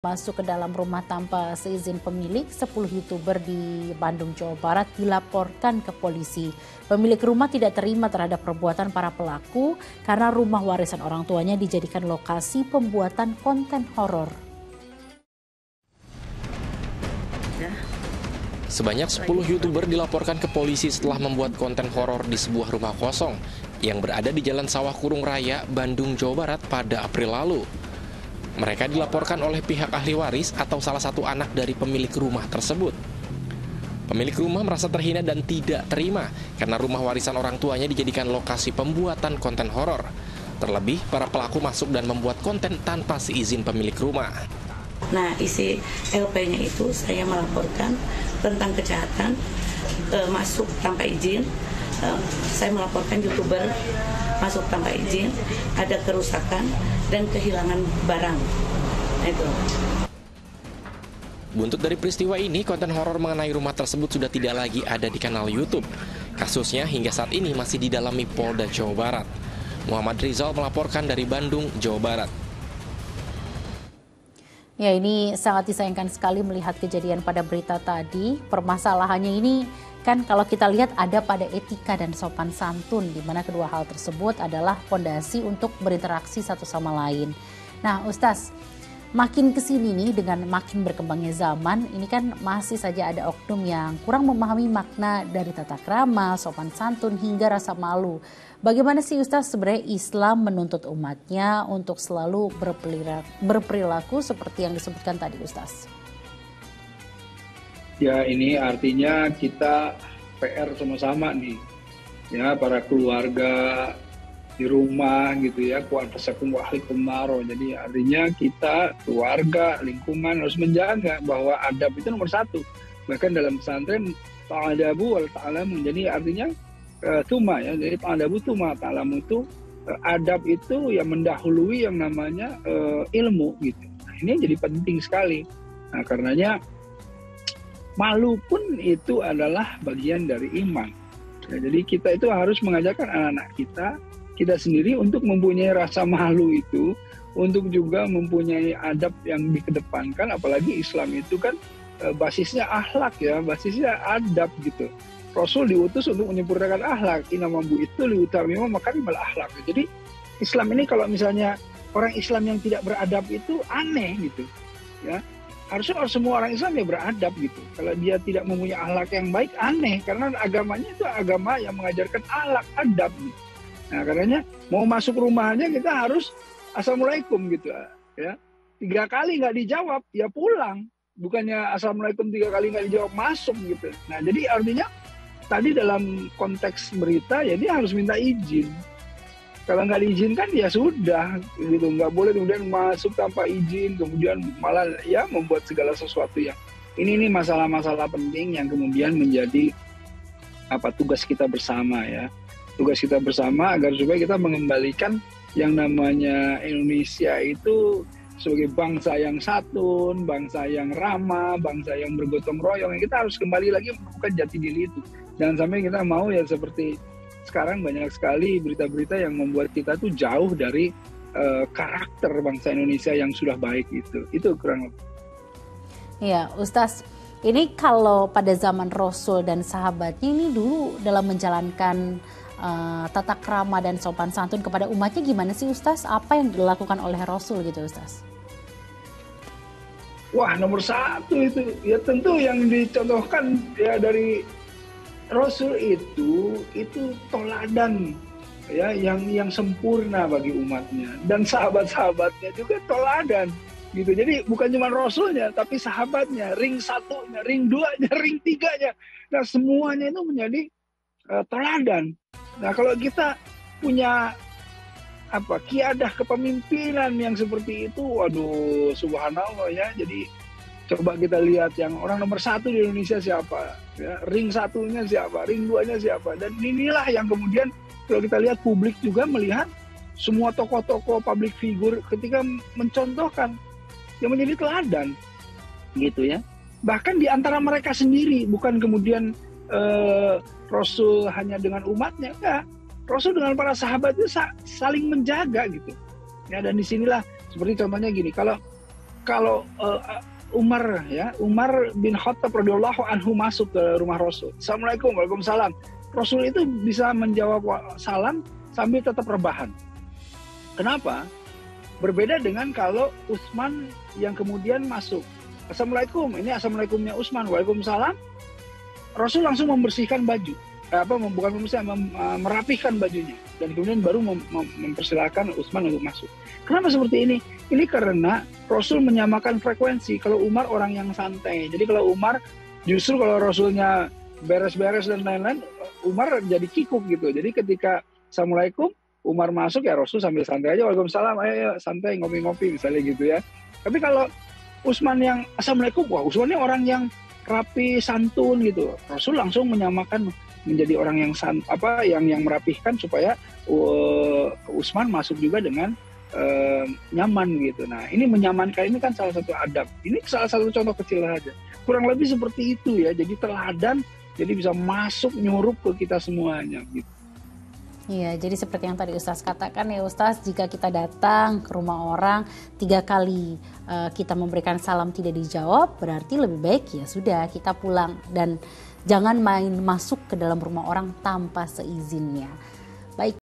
Masuk ke dalam rumah tanpa seizin pemilik, 10 YouTuber di Bandung, Jawa Barat dilaporkan ke polisi. Pemilik rumah tidak terima terhadap perbuatan para pelaku karena rumah warisan orang tuanya dijadikan lokasi pembuatan konten horor. Sebanyak 10 YouTuber dilaporkan ke polisi setelah membuat konten horor di sebuah rumah kosong yang berada di Jalan Sawah Kurung Raya, Bandung, Jawa Barat pada April lalu. Mereka dilaporkan oleh pihak ahli waris atau salah satu anak dari pemilik rumah tersebut. Pemilik rumah merasa terhina dan tidak terima karena rumah warisan orang tuanya dijadikan lokasi pembuatan konten horor. Terlebih, para pelaku masuk dan membuat konten tanpa seizin pemilik rumah. Nah, isi LP-nya itu saya melaporkan tentang kejahatan masuk tanpa izin. Saya melaporkan YouTuber masuk tanpa izin, ada kerusakan dan kehilangan barang. Itu. Buntut dari peristiwa ini, konten horor mengenai rumah tersebut sudah tidak lagi ada di kanal YouTube. Kasusnya hingga saat ini masih didalami Polda Jawa Barat. Muhammad Rizal melaporkan dari Bandung, Jawa Barat. Ya, ini sangat disayangkan sekali melihat kejadian pada berita tadi. Permasalahannya ini kan kalau kita lihat ada pada etika dan sopan santun, di mana kedua hal tersebut adalah fondasi untuk berinteraksi satu sama lain. Nah, Ustaz, makin kesini nih dengan makin berkembangnya zaman, ini kan masih saja ada oknum yang kurang memahami makna dari tata krama, sopan santun hingga rasa malu. Bagaimana sih Ustaz sebenarnya Islam menuntut umatnya untuk selalu berperilaku seperti yang disebutkan tadi Ustaz? Ya, ini artinya kita PR sama-sama nih, ya, para keluarga di rumah gitu ya, kuantasakum wa ahlikum naro. Jadi artinya kita, keluarga, lingkungan harus menjaga bahwa adab itu nomor satu. Bahkan dalam pesantren, ta'adabu wal ta'alamu. Jadi artinya tuma ya, jadi ta'adabu tuma, ta'alamu itu adab itu yang mendahului yang namanya ilmu gitu. Nah, ini jadi penting sekali. Nah, karenanya malu pun itu adalah bagian dari iman. Ya, jadi kita itu harus mengajarkan anak-anak kita sendiri untuk mempunyai rasa malu itu, untuk juga mempunyai adab yang dikedepankan. Apalagi Islam itu kan basisnya akhlak ya, basisnya adab gitu. Rasul diutus untuk menyempurnakan akhlak. Inamabu itu liutamima makarimal akhlak. Jadi Islam ini kalau misalnya orang Islam yang tidak beradab itu aneh gitu, ya. Harusnya semua orang Islam ya beradab gitu. Kalau dia tidak mempunyai akhlak yang baik, aneh. Karena agamanya itu agama yang mengajarkan akhlak, adab gitu. Nah, karenanya mau masuk rumahnya kita harus assalamualaikum gitu ya. 3 kali nggak dijawab, ya pulang. Bukannya assalamualaikum 3 kali nggak dijawab, masuk gitu. Nah, jadi artinya tadi dalam konteks berita ya dia harus minta izin. Kalau nggak diizinkan ya sudah gitu, nggak boleh kemudian masuk tanpa izin, kemudian malah ya membuat segala sesuatu yang ini masalah-masalah penting yang kemudian menjadi tugas kita bersama ya, tugas kita bersama agar supaya kita mengembalikan yang namanya Indonesia itu sebagai bangsa yang santun, bangsa yang ramah, bangsa yang bergotong royong. Kita harus kembali lagi menemukan jati diri itu. Jangan sampai kita mau ya seperti sekarang banyak sekali berita-berita yang membuat kita tuh jauh dari karakter bangsa Indonesia yang sudah baik itu. Itu kurang lebih. Iya, Ustaz. Ini kalau pada zaman Rasul dan sahabatnya ini dulu dalam menjalankan tata krama dan sopan santun kepada umatnya gimana sih Ustaz? Apa yang dilakukan oleh Rasul gitu Ustaz? Wah, nomor satu itu ya tentu yang dicontohkan ya dari Rasul itu toladan ya yang sempurna bagi umatnya, dan sahabat-sahabatnya juga toladan gitu. Jadi bukan cuma Rasulnya tapi sahabatnya, ring satunya, ring duanya, ring tiganya. Nah, semuanya itu menjadi toladan. Nah, kalau kita punya kiadah kepemimpinan yang seperti itu, waduh, subhanallah ya. Jadi coba kita lihat yang orang nomor satu di Indonesia siapa, ya, ring satunya siapa, ring duanya siapa, dan inilah yang kemudian kalau kita lihat publik juga melihat semua tokoh-tokoh public figure ketika mencontohkan yang menjadi teladan, gitu ya. Bahkan di antara mereka sendiri, bukan kemudian Rasul hanya dengan umatnya, enggak. Rasul dengan para sahabat itu saling menjaga gitu. Ya, dan disinilah seperti contohnya gini, kalau kalau Umar bin Khattab radhiyallahu anhu masuk ke rumah Rasul. Assalamualaikum, waalaikumsalam. Rasul itu bisa menjawab salam sambil tetap rebahan. Kenapa? Berbeda dengan kalau Utsman yang kemudian masuk. Assalamualaikum, ini assalamualaikumnya Utsman, waalaikumsalam. Rasul langsung membersihkan baju, bukan membersihkan, merapihkan bajunya, dan kemudian baru mempersilahkan Utsman untuk masuk. Kenapa seperti ini? Ini karena Rasul menyamakan frekuensi. Kalau Umar orang yang santai, jadi kalau Umar justru kalau Rasulnya beres-beres dan lain-lain, Umar jadi kikuk gitu. Jadi ketika assalamualaikum, Umar masuk ya Rasul sambil santai aja, waalaikumsalam, ayo santai ngopi-ngopi misalnya gitu ya. Tapi kalau Utsman yang assalamualaikum, wah Utsman ini orang yang rapi, santun gitu. Rasul langsung menyamakan menjadi orang yang yang merapihkan supaya Utsman masuk juga dengan nyaman gitu. Nah ini menyamankan, ini kan salah satu adab. Ini salah satu contoh kecil aja. Kurang lebih seperti itu ya. Jadi teladan, jadi bisa masuk nyurup ke kita semuanya gitu. Iya, jadi seperti yang tadi Ustaz katakan ya Ustaz, jika kita datang ke rumah orang 3 kali kita memberikan salam tidak dijawab, berarti lebih baik ya sudah kita pulang dan jangan main masuk ke dalam rumah orang tanpa seizinnya. Baik.